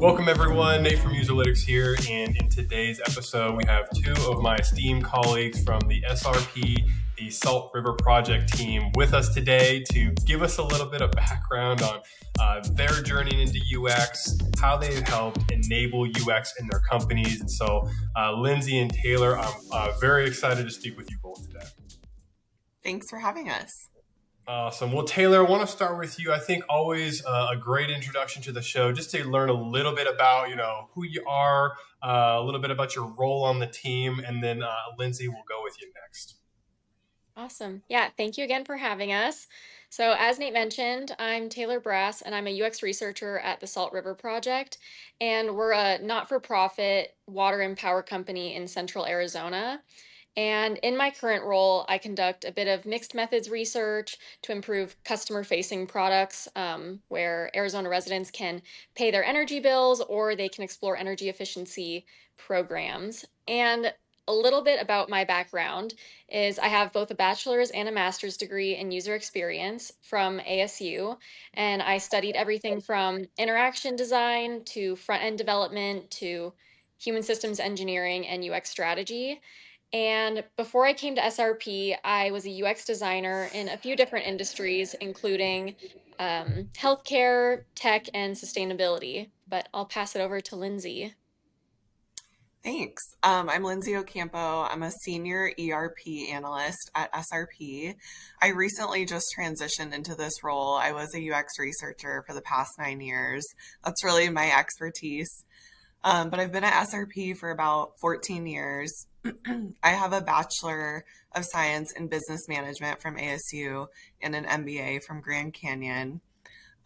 Welcome everyone, Nate from Userlytics here, and in today's episode we have two of my esteemed colleagues from the SRP, the Salt River Project team, with us today to give us a little bit of background on their journey into UX, how they've helped enable UX in their companies. And so Lindsey and Taylor, I'm very excited to speak with you both today. Thanks for having us. Awesome. Well, Taylor, I want to start with you. I think always a great introduction to the show, just to learn a little bit about, who you are, a little bit about your role on the team, and then Lindsey will go with you next. Awesome. Yeah, thank you again for having us. So as Nate mentioned, I'm Taylor Brass, and I'm a UX researcher at the Salt River Project, and we're a not-for-profit water and power company in central Arizona. And in my current role, I conduct a bit of mixed methods research to improve customer-facing products, where Arizona residents can pay their energy bills or they can explore energy efficiency programs. And a little bit about my background is I have both a bachelor's and a master's degree in user experience from ASU, and I studied everything from interaction design to front-end development to human systems engineering and UX strategy. And before I came to SRP, I was a UX designer in a few different industries, including healthcare, tech, and sustainability. But I'll pass it over to Lindsey. Thanks. I'm Lindsey Ocampo. I'm a senior ERP analyst at SRP. I recently just transitioned into this role. I was a UX researcher for the past 9 years. That's really my expertise. But I've been at SRP for about 14 years. I have a Bachelor of Science in Business Management from ASU and an MBA from Grand Canyon.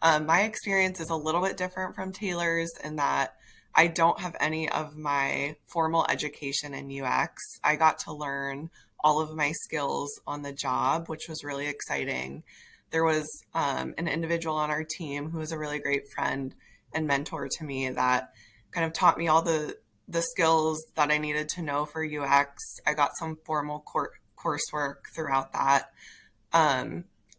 My experience is a little bit different from Taylor's in that I don't have any of my formal education in UX. I got to learn all of my skills on the job, which was really exciting. There was an individual on our team who was a really great friend and mentor to me that kind of taught me all the skills that I needed to know for UX. I got some formal coursework throughout that.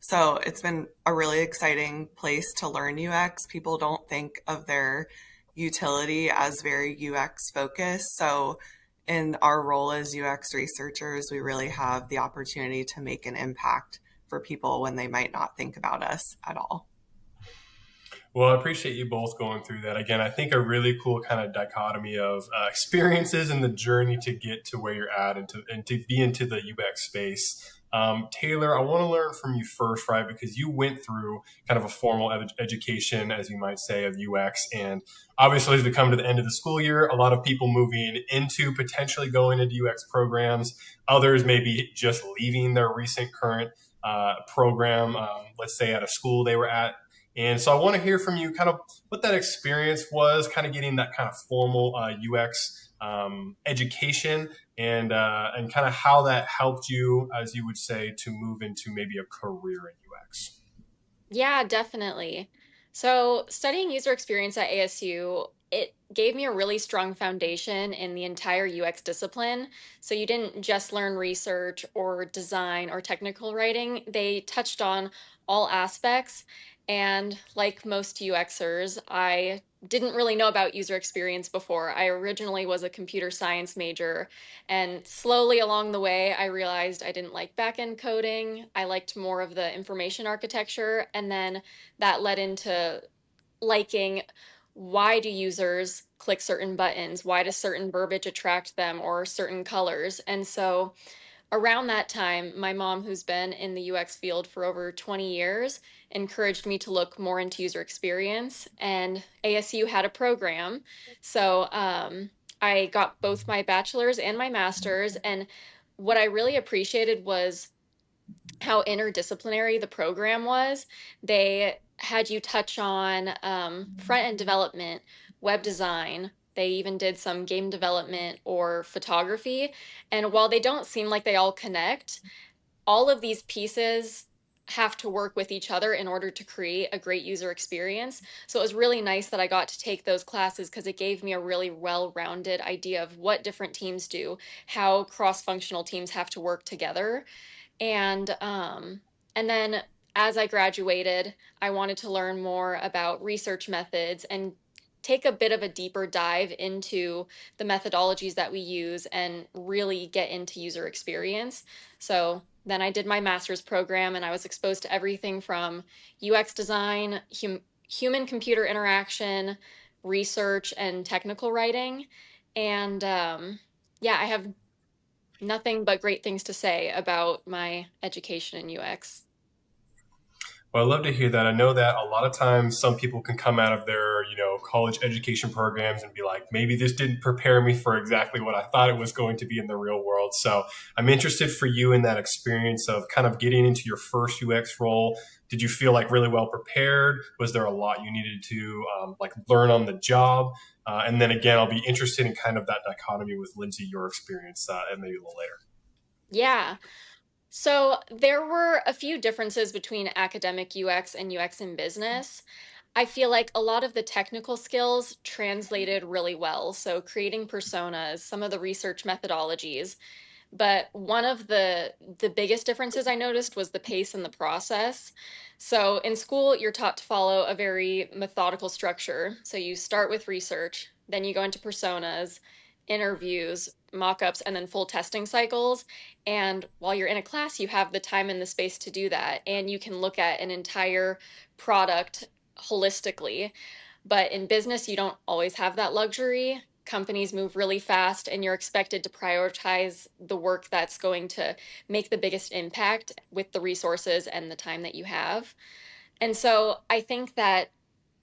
So it's been a really exciting place to learn UX. People don't think of their utility as very UX focused. So in our role as UX researchers, we really have the opportunity to make an impact for people when they might not think about us at all. Well, I appreciate you both going through that. Again, I think a really cool kind of dichotomy of experiences and the journey to get to where you're at and to be into the UX space. Taylor, I want to learn from you first, right? Because you went through kind of a formal education, as you might say, of UX. And obviously, as we come to the end of the school year, a lot of people moving into potentially going into UX programs. Others maybe just leaving their recent current program, let's say at a school they were at. And so I want to hear from you kind of what that experience was, kind of getting that kind of formal UX education and kind of how that helped you, as you would say, to move into maybe a career in UX. Yeah, definitely. So studying user experience at ASU, it gave me a really strong foundation in the entire UX discipline. So you didn't just learn research or design or technical writing. They touched on all aspects. And like most UXers, I didn't really know about user experience before. I originally was a computer science major, and slowly along the way, I realized I didn't like back-end coding. I liked more of the information architecture, and then that led into liking why do users click certain buttons? Why does certain verbiage attract them or certain colors? And so around that time, my mom, who's been in the UX field for over 20 years, encouraged me to look more into user experience, and ASU had a program. So I got both my bachelor's and my master's, and what I really appreciated was how interdisciplinary the program was. They had you touch on front end development, web design. They even did some game development or photography. And while they don't seem like they all connect, all of these pieces have to work with each other in order to create a great user experience. So it was really nice that I got to take those classes because it gave me a really well-rounded idea of what different teams do, how cross-functional teams have to work together. And then as I graduated, I wanted to learn more about research methods and take a bit of a deeper dive into the methodologies that we use and really get into user experience. So then I did my master's program and I was exposed to everything from UX design, human computer interaction, research, and technical writing. And yeah, I have nothing but great things to say about my education in UX. Well, I love to hear that. I know that a lot of times some people can come out of their, college education programs and be like, maybe this didn't prepare me for exactly what I thought it was going to be in the real world. So I'm interested for you in that experience of kind of getting into your first UX role. Did you feel like really well prepared? Was there a lot you needed to like learn on the job? And then again, I'll be interested in kind of that dichotomy with Lindsey, your experience, and maybe a little later. Yeah. So there were a few differences between academic UX and UX in business. I feel like a lot of the technical skills translated really well. So creating personas, some of the research methodologies, but one of the biggest differences I noticed was the pace and the process. So in school, you're taught to follow a very methodical structure. So you start with research, then you go into personas, interviews, mock-ups, and then full testing cycles. And while you're in a class, you have the time and the space to do that, and you can look at an entire product holistically. But in business, you don't always have that luxury. Companies move really fast, and you're expected to prioritize the work that's going to make the biggest impact with the resources and the time that you have. And so I think that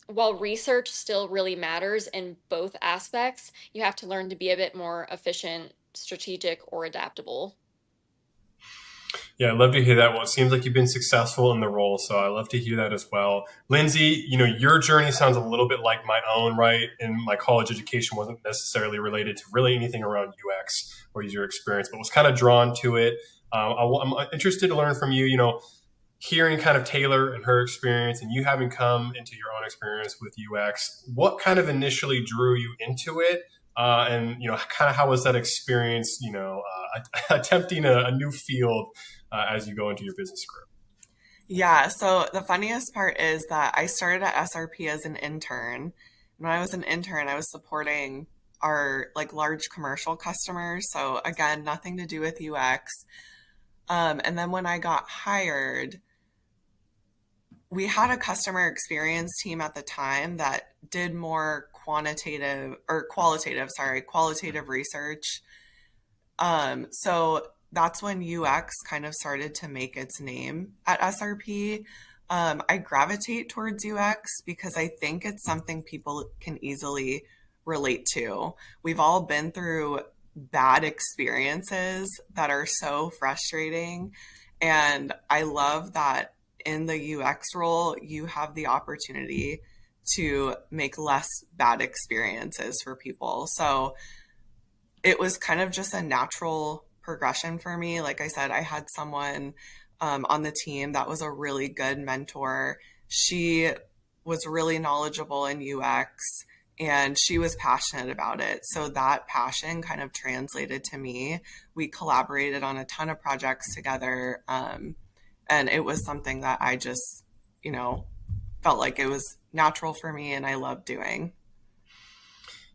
while research still really matters in both aspects, you have to learn to be a bit more efficient, strategic, or adaptable. Yeah, I love to hear that. Well, it seems like you've been successful in the role, so I love to hear that as well. Lindsey, your journey sounds a little bit like my own, right? And my college education wasn't necessarily related to really anything around UX or user experience, but was kind of drawn to it. I'm interested to learn from you, hearing kind of Taylor and her experience and you having come into your own experience with UX. What kind of initially drew you into it? And kind of how was that experience, attempting a new field as you go into your business career? Yeah, so the funniest part is that I started at SRP as an intern. When I was an intern, I was supporting our like large commercial customers. So again, nothing to do with UX. And then when I got hired, we had a customer experience team at the time that did more qualitative research. So that's when UX kind of started to make its name at SRP. I gravitate towards UX because I think it's something people can easily relate to. We've all been through bad experiences that are so frustrating. And I love that in the UX role, you have the opportunity to make less bad experiences for people. So it was kind of just a natural progression for me. Like I said, I had someone on the team that was a really good mentor. She was really knowledgeable in UX and she was passionate about it. So that passion kind of translated to me. We collaborated on a ton of projects together. And it was something that I just, felt like it was natural for me and I loved doing.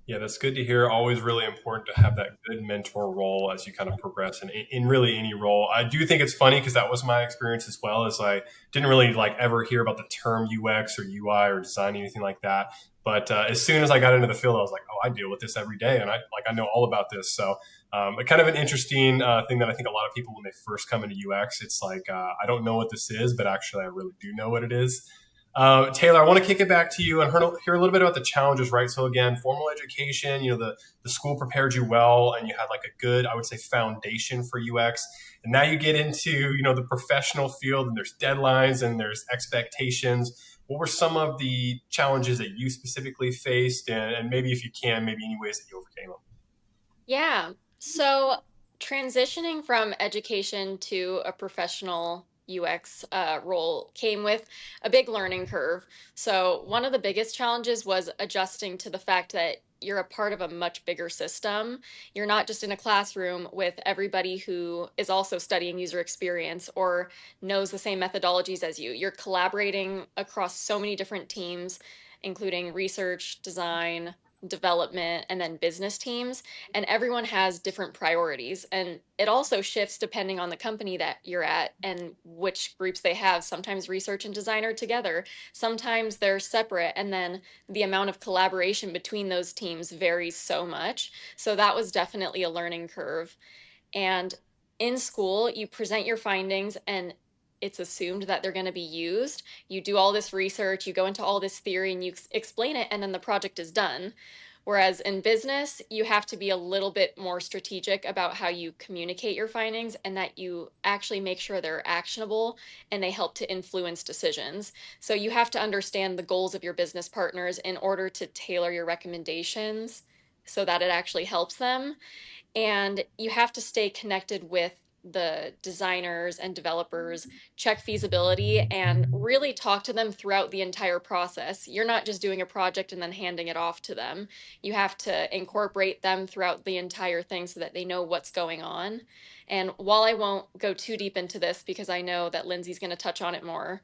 Yeah, that's good to hear. Always really important to have that good mentor role as you kind of progress in really any role. I do think it's funny because that was my experience as well. As I didn't really like ever hear about the term UX or UI or design, anything like that. But as soon as I got into the field, I was like, oh, I deal with this every day, and I know all about this. So, kind of an interesting thing that I think a lot of people when they first come into UX, it's like I don't know what this is, but actually I really do know what it is. Taylor, I want to kick it back to you and hear a little bit about the challenges, right? So again, formal education, the school prepared you well and you had like a good, I would say, foundation for UX. And now you get into, the professional field and there's deadlines and there's expectations. What were some of the challenges that you specifically faced? And maybe if you can, maybe any ways that you overcame them? Yeah. So transitioning from education to a professional UX role came with a big learning curve. So one of the biggest challenges was adjusting to the fact that you're a part of a much bigger system. You're not just in a classroom with everybody who is also studying user experience or knows the same methodologies as you. You're collaborating across so many different teams including research, design, development, and then business teams. And everyone has different priorities. And it also shifts depending on the company that you're at and which groups they have. Sometimes research and design are together, sometimes they're separate. And then the amount of collaboration between those teams varies so much. So that was definitely a learning curve. And in school, you present your findings and it's assumed that they're going to be used. You do all this research, you go into all this theory and you explain it, and then the project is done. Whereas in business, you have to be a little bit more strategic about how you communicate your findings and that you actually make sure they're actionable and they help to influence decisions. So you have to understand the goals of your business partners in order to tailor your recommendations so that it actually helps them. And you have to stay connected with the designers and developers, check feasibility, and really talk to them throughout the entire process. You're not just doing a project and then handing it off to them. You have to incorporate them throughout the entire thing so that they know what's going on. And while I won't go too deep into this because I know that Lindsey's going to touch on it more,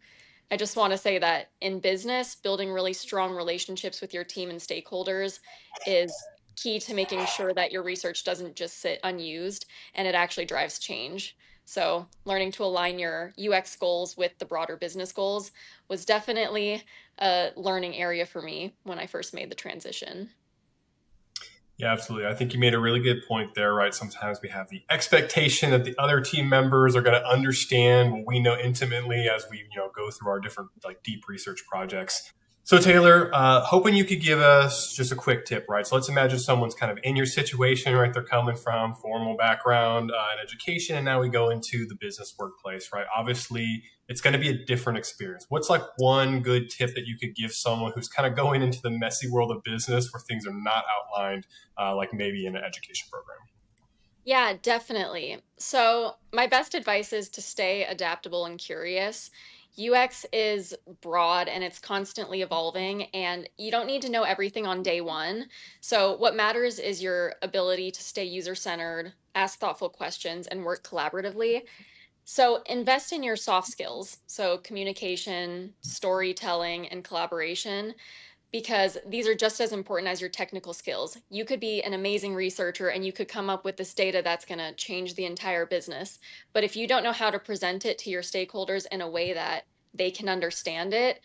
I just want to say that in business, building really strong relationships with your team and stakeholders is key to making sure that your research doesn't just sit unused and it actually drives change. So, learning to align your UX goals with the broader business goals was definitely a learning area for me when I first made the transition. Yeah, absolutely. I think you made a really good point there, right? Sometimes we have the expectation that the other team members are going to understand what we know intimately as we, go through our different like deep research projects. So Taylor, hoping you could give us just a quick tip, right? So let's imagine someone's kind of in your situation, right? They're coming from formal background in education, and now we go into the business workplace, right? Obviously, it's going to be a different experience. What's like one good tip that you could give someone who's kind of going into the messy world of business where things are not outlined, like maybe in an education program? Yeah, definitely. So, my best advice is to stay adaptable and curious. UX is broad and it's constantly evolving, and you don't need to know everything on day one. So, what matters is your ability to stay user centered, ask thoughtful questions, and work collaboratively. So, invest in your soft skills. So, communication, storytelling, and collaboration, because these are just as important as your technical skills. You could be an amazing researcher and you could come up with this data that's going to change the entire business. But if you don't know how to present it to your stakeholders in a way that they can understand it,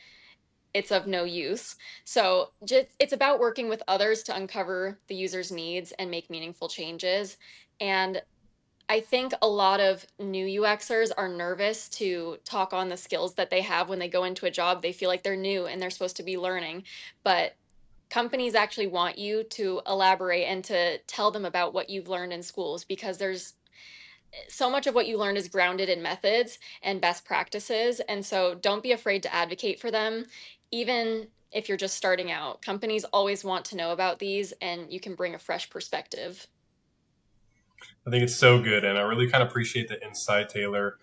it's of no use. So just, it's about working with others to uncover the user's needs and make meaningful changes. And I think a lot of new UXers are nervous to talk on the skills that they have when they go into a job. They feel like they're new and they're supposed to be learning. But companies actually want you to elaborate and to tell them about what you've learned in schools, because there's so much of what you learn is grounded in methods and best practices. And so don't be afraid to advocate for them, even if you're just starting out. Companies always want to know about these, and you can bring a fresh perspective. I think it's so good, and I really kind of appreciate the insight, Taylor.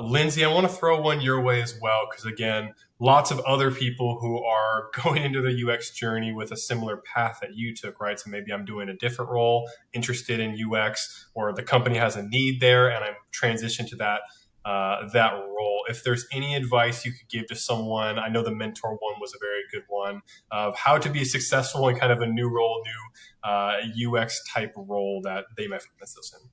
Lindsey, I want to throw one your way as well, because again, lots of other people who are going into the UX journey with a similar path that you took, right? So maybe I'm doing a different role, interested in UX, or the company has a need there, and I'm transitioned to that role. If there's any advice you could give to someone, I know the mentor one was a very good one, of how to be successful in kind of a new role, new UX type role that they might find themselves in.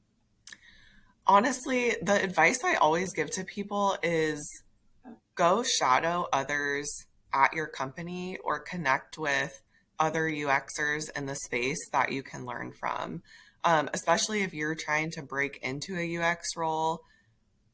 Honestly, the advice I always give to people is go shadow others at your company or connect with other UXers in the space that you can learn from. Especially if you're trying to break into a UX role.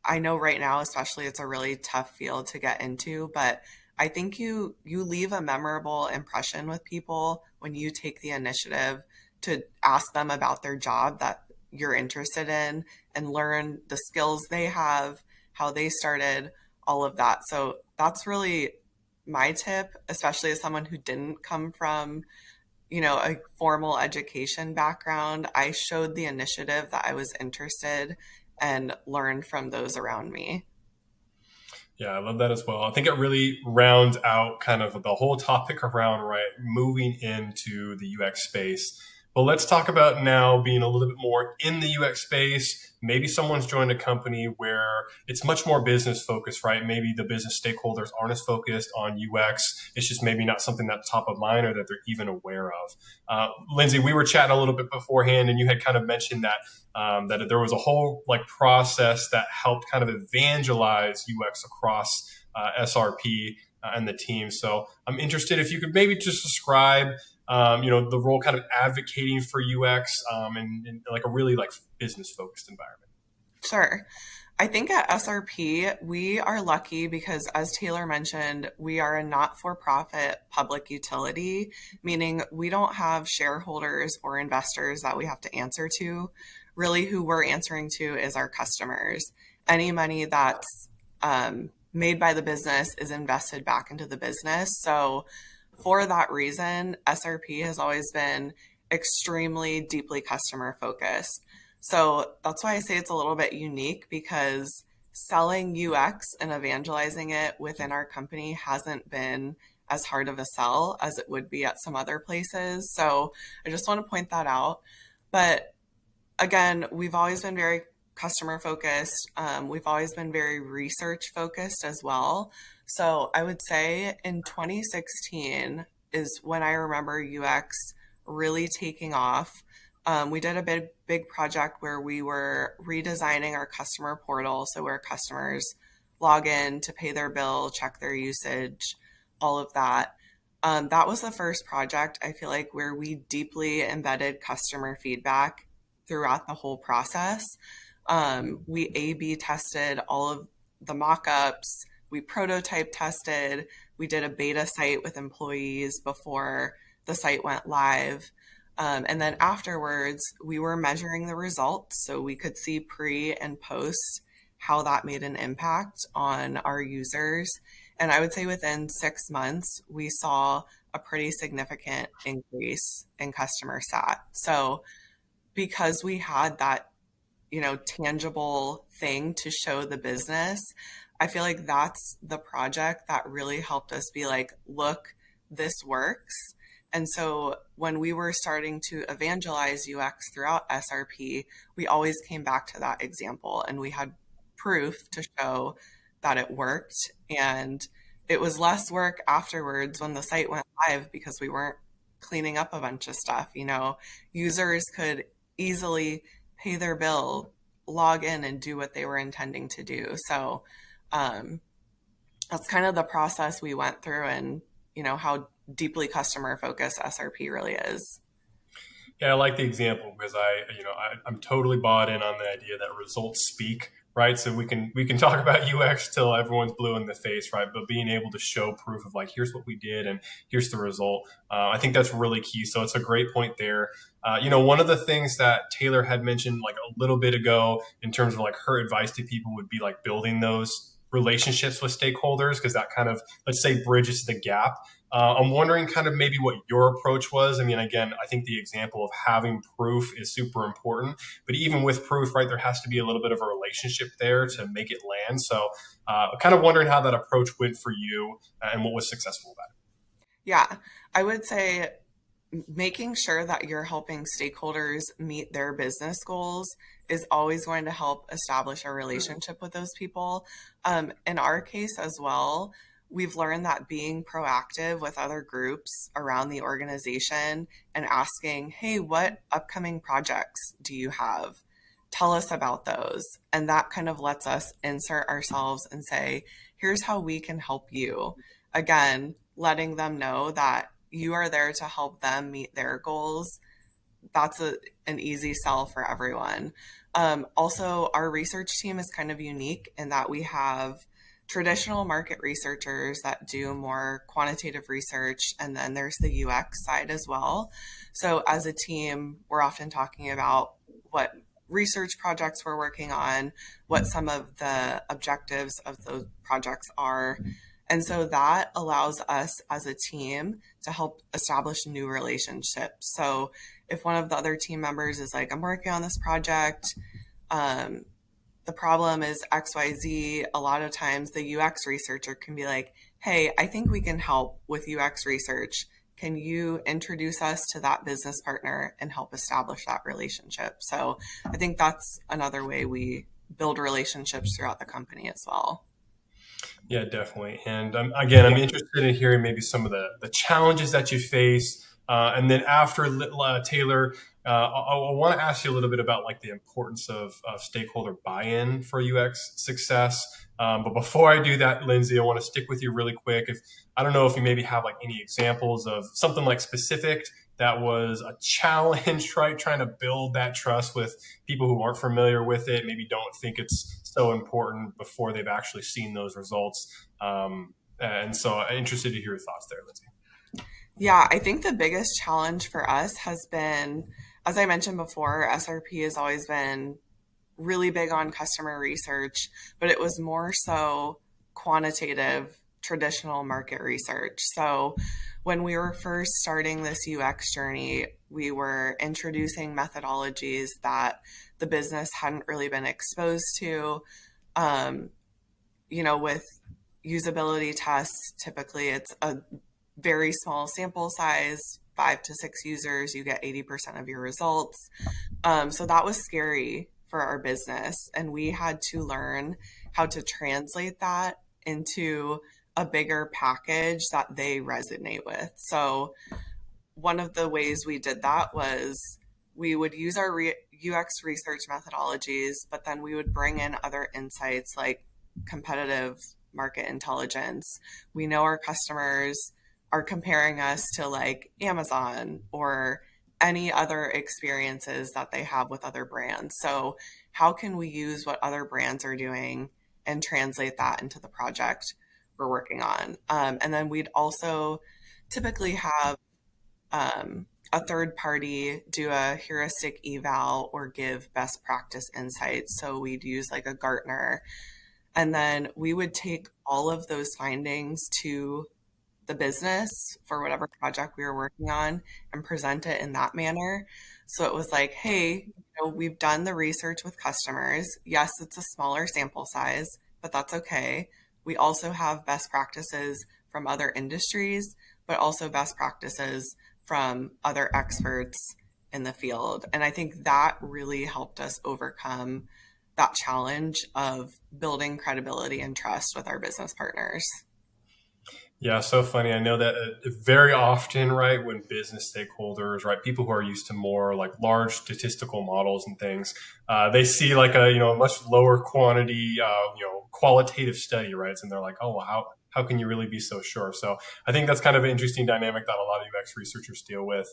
I know right now, especially, it's a really tough field to get into, but I think you leave a memorable impression with people when you take the initiative to ask them about their job that you're interested in and learn the skills they have, how they started, all of that. So that's really my tip, especially as someone who didn't come from, a formal education background. I showed the initiative that I was interested and learned from those around me. Yeah, I love that as well. I think it really rounds out kind of the whole topic around, right, moving into the UX space. Well, let's talk about now being a little bit more in the UX space. Maybe someone's joined a company where it's much more business focused, right? Maybe the business stakeholders aren't as focused on UX. It's just maybe not something that's top of mind or that they're even aware of. Lindsey, we were chatting a little bit beforehand, and you had kind of mentioned that that there was a whole like process that helped kind of evangelize UX across SRP and the team. So I'm interested if you could maybe just describe the role kind of advocating for UX in like a really like business focused environment. Sure. I think at SRP, we are lucky because, as Taylor mentioned, we are a not-for-profit public utility, meaning we don't have shareholders or investors that we have to answer to. Really, who we're answering to is our customers. Any money that's made by the business is invested back into the business. So for that reason, SRP has always been extremely deeply customer focused. So that's why I say it's a little bit unique, because selling UX and evangelizing it within our company hasn't been as hard of a sell as it would be at some other places. So I just want to point that out. But again, we've always been very customer focused. We've always been very research focused as well. So I would say in 2016 is when I remember UX really taking off. We did a big project where we were redesigning our customer portal, so where customers log in to pay their bill, check their usage, all of that. That was the first project, I feel like, where we deeply embedded customer feedback throughout the whole process. We A/B tested all of the mock-ups. We prototype tested. We did a beta site with employees before the site went live. And then afterwards, we were measuring the results so we could see pre and post how that made an impact on our users. And I would say within 6 months, we saw a pretty significant increase in customer sat. So because we had that, tangible thing to show the business, I feel like that's the project that really helped us be like, look, this works. And so when we were starting to evangelize UX throughout SRP, we always came back to that example and we had proof to show that it worked. And it was less work afterwards when the site went live because we weren't cleaning up a bunch of stuff. Users could easily pay their bill, log in, and do what they were intending to do. So that's kind of the process we went through, and how deeply customer focused SRP really is. Yeah, I like the example because I'm totally bought in on the idea that results speak, right? So we can talk about UX till everyone's blue in the face, right? But being able to show proof of like, here's what we did and here's the result, I think that's really key. So it's a great point there. One of the things that Taylor had mentioned like a little bit ago in terms of like her advice to people would be like building those relationships with stakeholders, because that kind of, let's say, bridges the gap. I'm wondering kind of maybe what your approach was. I mean, again, I think the example of having proof is super important, but even with proof, right, there has to be a little bit of a relationship there to make it land. So kind of wondering how that approach went for you and what was successful about it. Yeah, I would say making sure that you're helping stakeholders meet their business goals is always going to help establish a relationship with those people. In our case as well, we've learned that being proactive with other groups around the organization and asking, hey, what upcoming projects do you have? Tell us about those. And that kind of lets us insert ourselves and say, here's how we can help you. Again, letting them know that you are there to help them meet their goals. That's an easy sell for everyone. Also, our research team is kind of unique in that we have traditional market researchers that do more quantitative research, and then there's the UX side as well. So as a team, we're often talking about what research projects we're working on, what some of the objectives of those projects are. And so that allows us as a team to help establish new relationships. So if one of the other team members is like, I'm working on this project, the problem is XYZ, a lot of times the UX researcher can be like, hey, I think we can help with UX research. Can you introduce us to that business partner and help establish that relationship? So I think that's another way we build relationships throughout the company as well. Yeah, definitely. And again, I'm interested in hearing maybe some of the challenges that you face. And then after Taylor, I want to ask you a little bit about like the importance of stakeholder buy-in for UX success. But before I do that, Lindsey, I want to stick with you really quick. If I don't know if you maybe have like any examples of something like specific that was a challenge, right? Trying to build that trust with people who aren't familiar with it, maybe don't think it's so important before they've actually seen those results. And so I'm interested to hear your thoughts there, Lindsey. Yeah, I think the biggest challenge for us has been, as I mentioned before, SRP has always been really big on customer research, but it was more so quantitative, traditional market research. So when we were first starting this UX journey, we were introducing methodologies that the business hadn't really been exposed to. Um, with usability tests, typically it's a very small sample size, 5 to 6 users, you get 80% of your results. So that was scary for our business. And we had to learn how to translate that into a bigger package that they resonate with. So one of the ways we did that was we would use our UX research methodologies, but then we would bring in other insights like competitive market intelligence. We know our customers are comparing us to like Amazon or any other experiences that they have with other brands. So, how can we use what other brands are doing and translate that into the project we're working on? And then we'd also typically have a third party do a heuristic eval or give best practice insights. So we'd use like a Gartner, and then we would take all of those findings to the business for whatever project we were working on and present it in that manner. So it was like, hey, we've done the research with customers. Yes, it's a smaller sample size, but that's okay. We also have best practices from other industries, but also best practices from other experts in the field. And I think that really helped us overcome that challenge of building credibility and trust with our business partners. Yeah, so funny. I know that very often, right, when business stakeholders, right, people who are used to more like large statistical models and things, they see like a much lower quantity, qualitative study, right? And they're like, oh, well, how can you really be so sure? So I think that's kind of an interesting dynamic that a lot of UX researchers deal with.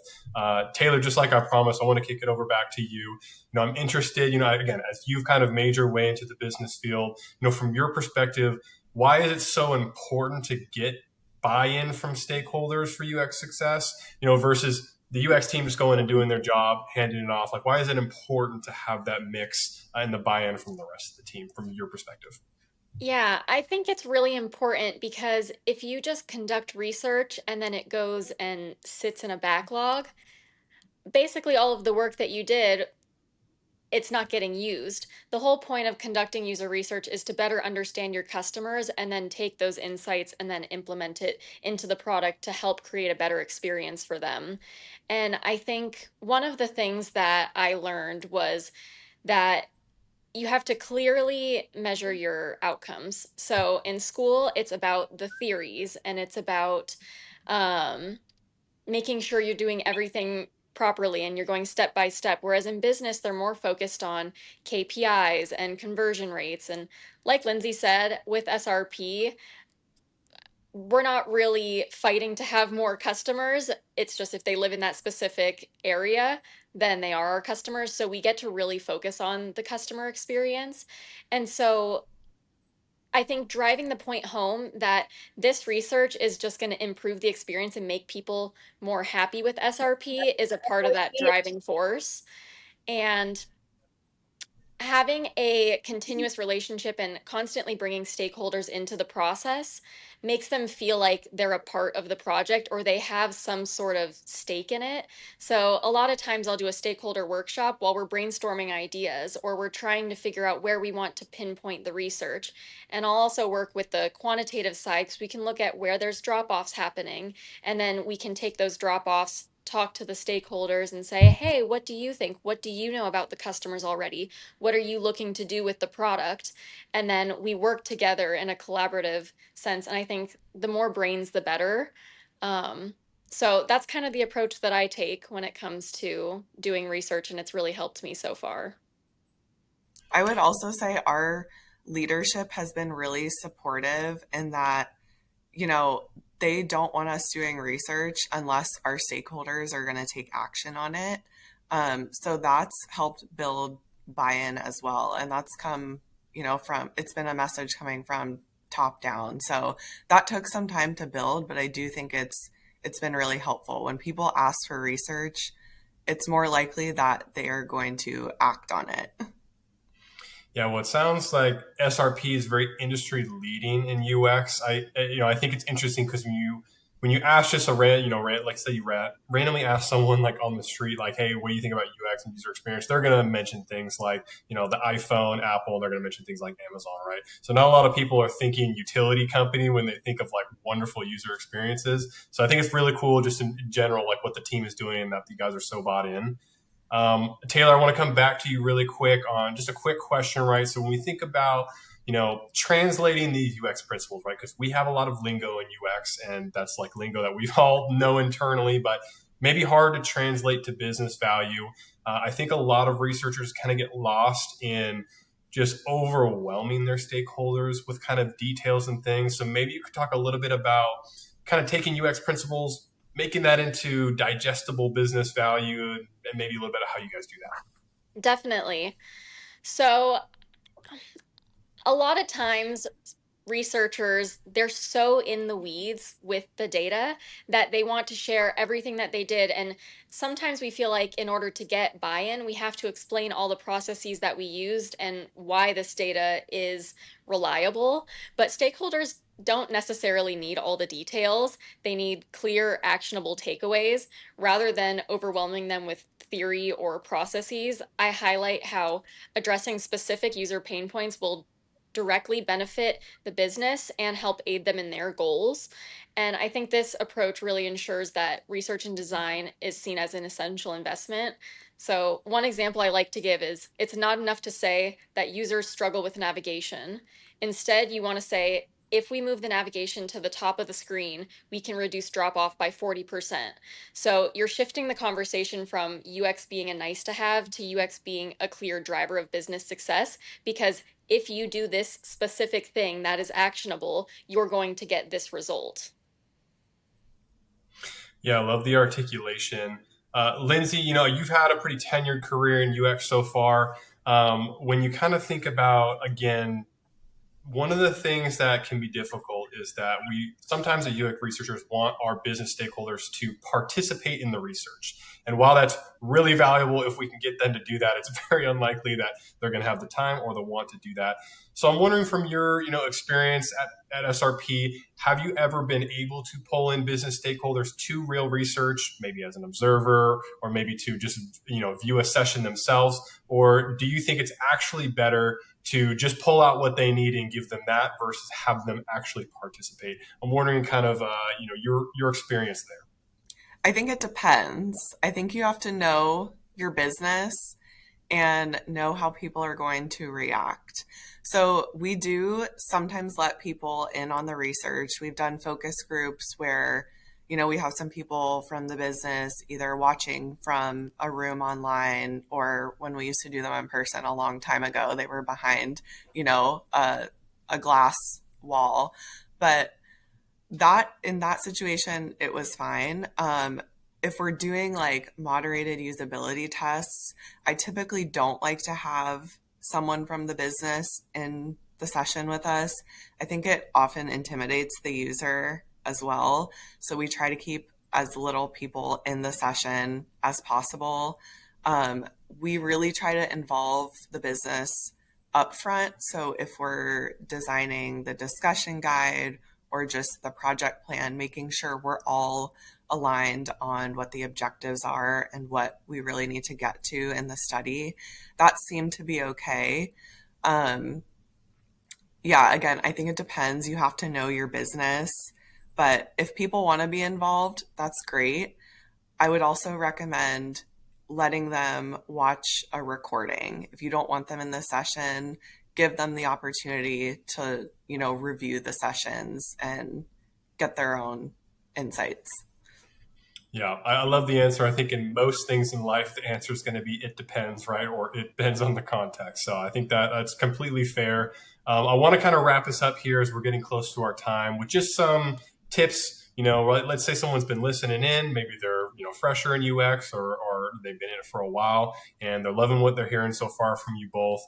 Taylor, just like I promised, I want to kick it over back to you. I'm interested, again, as you've kind of made your way into the business field, from your perspective, why is it so important to get buy-in from stakeholders for UX success, versus the UX team just going and doing their job, handing it off? Like, why is it important to have that mix and the buy-in from the rest of the team from your perspective? Yeah, I think it's really important because if you just conduct research and then it goes and sits in a backlog, basically all of the work that you did, it's not getting used. The whole point of conducting user research is to better understand your customers and then take those insights and then implement it into the product to help create a better experience for them. And I think one of the things that I learned was that you have to clearly measure your outcomes. So in school, it's about the theories and it's about um, making sure you're doing everything properly and you're going step by step. Whereas in business, they're more focused on KPIs and conversion rates. And like Lindsey said, with SRP, we're not really fighting to have more customers. It's just if they live in that specific area, then they are our customers. So we get to really focus on the customer experience. And so I think driving the point home that this research is just going to improve the experience and make people more happy with SRP is a part of that driving force. And Having a continuous relationship and constantly bringing stakeholders into the process makes them feel like they're a part of the project or they have some sort of stake in it. So, a lot of times I'll do a stakeholder workshop while we're brainstorming ideas or we're trying to figure out where we want to pinpoint the research. And I'll also work with the quantitative side because we can look at where there's drop offs happening and then we can take those drop offs. Talk to the stakeholders and say, hey, what do you think? What do you know about the customers already? What are you looking to do with the product? And then we work together in a collaborative sense. And I think the more brains, the better. Um, so that's kind of the approach that I take when it comes to doing research, and it's really helped me so far. I would also say our leadership has been really supportive in that, you know, they don't want us doing research unless our stakeholders are going to take action on it. So that's helped build buy-in as well. And that's come, it's been a message coming from top down. So that took some time to build, but I do think it's been really helpful. When people ask for research, it's more likely that they are going to act on it. Yeah, well, it sounds like SRP is very industry leading in UX. I think it's interesting because when you ask just a like say you randomly ask someone like on the street, like, hey, what do you think about UX and user experience? They're going to mention things like, the iPhone, Apple, and they're going to mention things like Amazon, right? So not a lot of people are thinking utility company when they think of like wonderful user experiences. So I think it's really cool just in general, like what the team is doing and that you guys are so bought in. Taylor, I want to come back to you really quick on just a quick question, right? So when we think about, translating these UX principles, right? Because we have a lot of lingo in UX, and that's like lingo that we all know internally, but maybe hard to translate to business value. I think a lot of researchers kind of get lost in just overwhelming their stakeholders with kind of details and things. So maybe you could talk a little bit about kind of taking UX principles, making that into digestible business value, and maybe a little bit of how you guys do that. Definitely. So, a lot of times researchers, they're so in the weeds with the data that they want to share everything that they did. And sometimes we feel like in order to get buy-in, we have to explain all the processes that we used and why this data is reliable. But stakeholders don't necessarily need all the details. They need clear, actionable takeaways rather than overwhelming them with theory or processes. I highlight how addressing specific user pain points will directly benefit the business and help aid them in their goals. And I think this approach really ensures that research and design is seen as an essential investment. So, one example I like to give is it's not enough to say that users struggle with navigation. Instead, you want to say, if we move the navigation to the top of the screen, we can reduce drop off by 40%. So you're shifting the conversation from UX being a nice to have to UX being a clear driver of business success because if you do this specific thing that is actionable, you're going to get this result. Yeah, I love the articulation. Lindsey, you've had a pretty tenured career in UX so far. When you kind of think about, again, one of the things that can be difficult is that we sometimes as UX researchers want our business stakeholders to participate in the research. And while that's really valuable, if we can get them to do that, it's very unlikely that they're going to have the time or the want to do that. So I'm wondering from your, experience at SRP, have you ever been able to pull in business stakeholders to real research, maybe as an observer, or maybe to just, view a session themselves? Or do you think it's actually better to just pull out what they need and give them that versus have them actually participate? I'm wondering kind of, your experience there. I think it depends. I think you have to know your business and know how people are going to react. So we do sometimes let people in on the research. We've done focus groups where, we have some people from the business either watching from a room online or when we used to do them in person a long time ago, they were behind, a glass wall. But that in that situation, it was fine. If we're doing like moderated usability tests, I typically don't like to have someone from the business in the session with us. I think it often intimidates the user as well. So we try to keep as little people in the session as possible. We really try to involve the business upfront. So if we're designing the discussion guide or just the project plan, making sure we're all aligned on what the objectives are and what we really need to get to in the study, that seemed to be okay. Um, yeah, again, I think it depends. You have to know your business, but if people want to be involved, that's great. I would also recommend letting them watch a recording. If you don't want them in the session, give them the opportunity to, review the sessions and get their own insights. Yeah, I love the answer. I think in most things in life, the answer is going to be it depends, right? Or it depends on the context. So I think that's completely fair. I want to kind of wrap this up here as we're getting close to our time with just some tips. Let's say someone's been listening in, maybe they're fresher in UX or they've been in it for a while and they're loving what they're hearing so far from you both.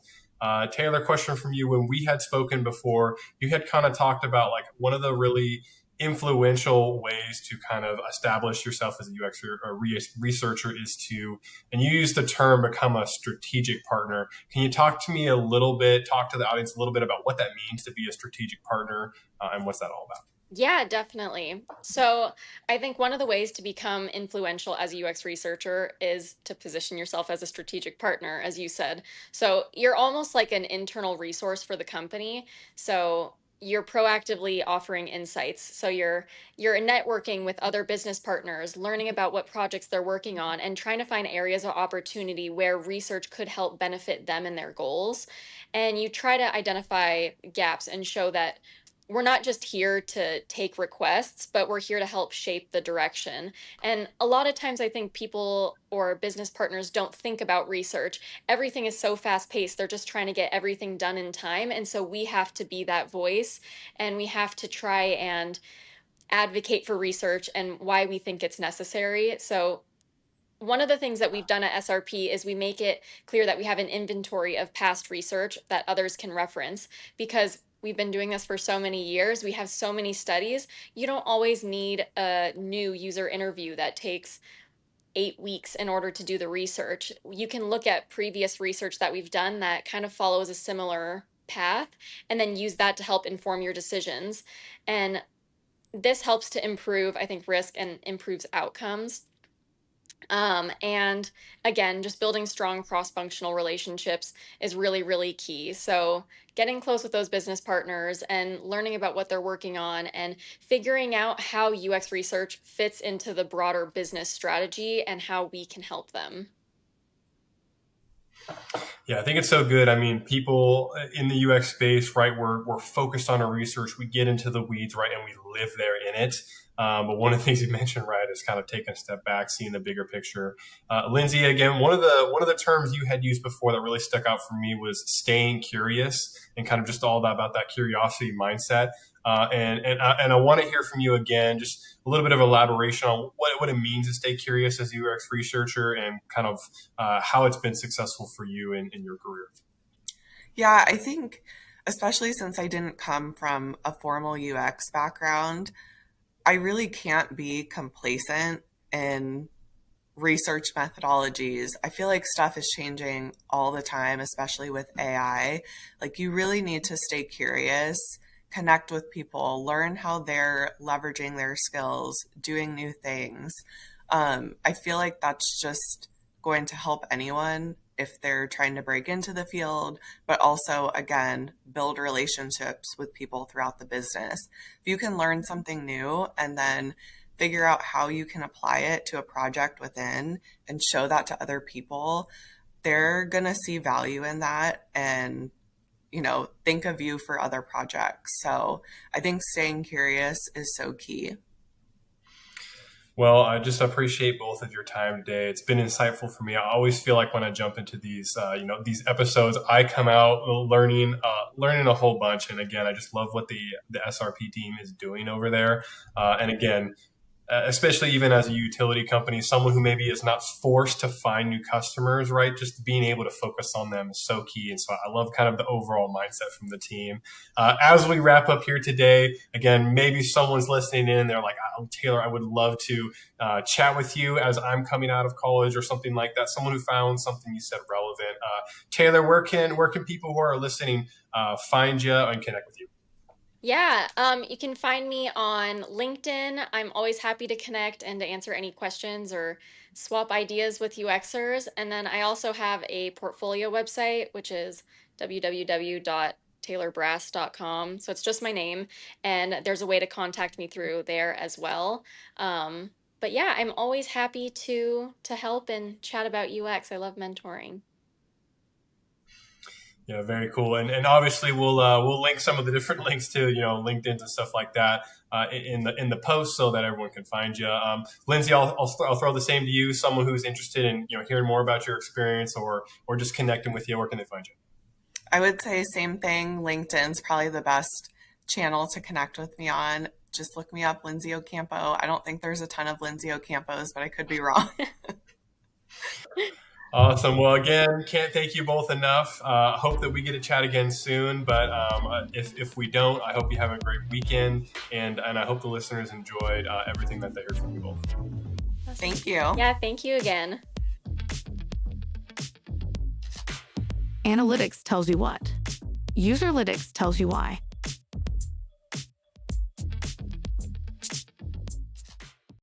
Taylor, question from you. When we had spoken before, you had kind of talked about like one of the really influential ways to kind of establish yourself as a UX or researcher is to, and you use the term become a strategic partner. Can you talk to the audience a little bit about what that means to be a strategic partner and what's that all about? Yeah, definitely. So I think one of the ways to become influential as a UX researcher is to position yourself as a strategic partner, as you said. So you're almost like an internal resource for the company. So you're proactively offering insights. So you're networking with other business partners, learning about what projects they're working on, and trying to find areas of opportunity where research could help benefit them and their goals. And you try to identify gaps and show that we're not just here to take requests, but we're here to help shape the direction. And a lot of times I think people or business partners don't think about research. Everything is so fast paced. They're just trying to get everything done in time. And so we have to be that voice and we have to try and advocate for research and why we think it's necessary. So one of the things that we've done at SRP is we make it clear that we have an inventory of past research that others can reference because we've been doing this for so many years. We have so many studies. You don't always need a new user interview that takes 8 weeks in order to do the research. You can look at previous research that we've done that kind of follows a similar path and then use that to help inform your decisions. And this helps to improve, I think, risk and improves outcomes. And again, just building strong cross-functional relationships is really, really key. So getting close with those business partners and learning about what they're working on and figuring out how UX research fits into the broader business strategy and how we can help them. Yeah, I think it's so good. I mean, people in the UX space, right, we're focused on our research. We get into the weeds, right, and we live there in it. But one of the things you mentioned, right, is kind of taking a step back, seeing the bigger picture. Lindsey, again, one of the terms you had used before that really stuck out for me was staying curious and kind of just all about that curiosity mindset. And I want to hear from you again, just a little bit of elaboration on what it means to stay curious as a UX researcher and kind of how it's been successful for you in your career. Yeah, I think, especially since I didn't come from a formal UX background, I really can't be complacent in research methodologies. I feel like stuff is changing all the time, especially with AI. Like, you really need to stay curious, connect with people, learn how they're leveraging their skills, doing new things. I feel like that's just going to help anyone if they're trying to break into the field, but also, again, build relationships with people throughout the business. If you can learn something new and then figure out how you can apply it to a project within and show that to other people, they're going to see value in that and, think of you for other projects. So I think staying curious is so key. Well, I just appreciate both of your time today. It's been insightful for me. I always feel like when I jump into these episodes, I come out learning a whole bunch. And again, I just love what the SRP team is doing over there. And again, especially even as a utility company, someone who maybe is not forced to find new customers, right? Just being able to focus on them is so key. And so I love kind of the overall mindset from the team. As we wrap up here today, again, maybe someone's listening in and they're like, oh, Taylor, I would love to chat with you as I'm coming out of college or something like that. Someone who found something you said relevant. Taylor, where can people who are listening find you and connect with you? Yeah, you can find me on LinkedIn. I'm always happy to connect and to answer any questions or swap ideas with UXers. And then I also have a portfolio website, which is www.taylorbrass.com. So it's just my name, and there's a way to contact me through there as well. But yeah, I'm always happy to help and chat about UX. I love mentoring. Yeah, very cool. And obviously we'll link some of the different links to LinkedIn and stuff like that in the post so that everyone can find you. Lindsey, I'll throw the same to you. Someone who's interested in hearing more about your experience or just connecting with you, where can they find you? I would say same thing. LinkedIn's probably the best channel to connect with me on. Just look me up, Lindsey Ocampo. I don't think there's a ton of Lindsey Ocampos, but I could be wrong. Awesome. Well, again, can't thank you both enough. Hope that we get to chat again soon. But if we don't, I hope you have a great weekend, and I hope the listeners enjoyed everything that they heard from you both. Thank you. Yeah, thank you again. Analytics tells you what. Userlytics tells you why.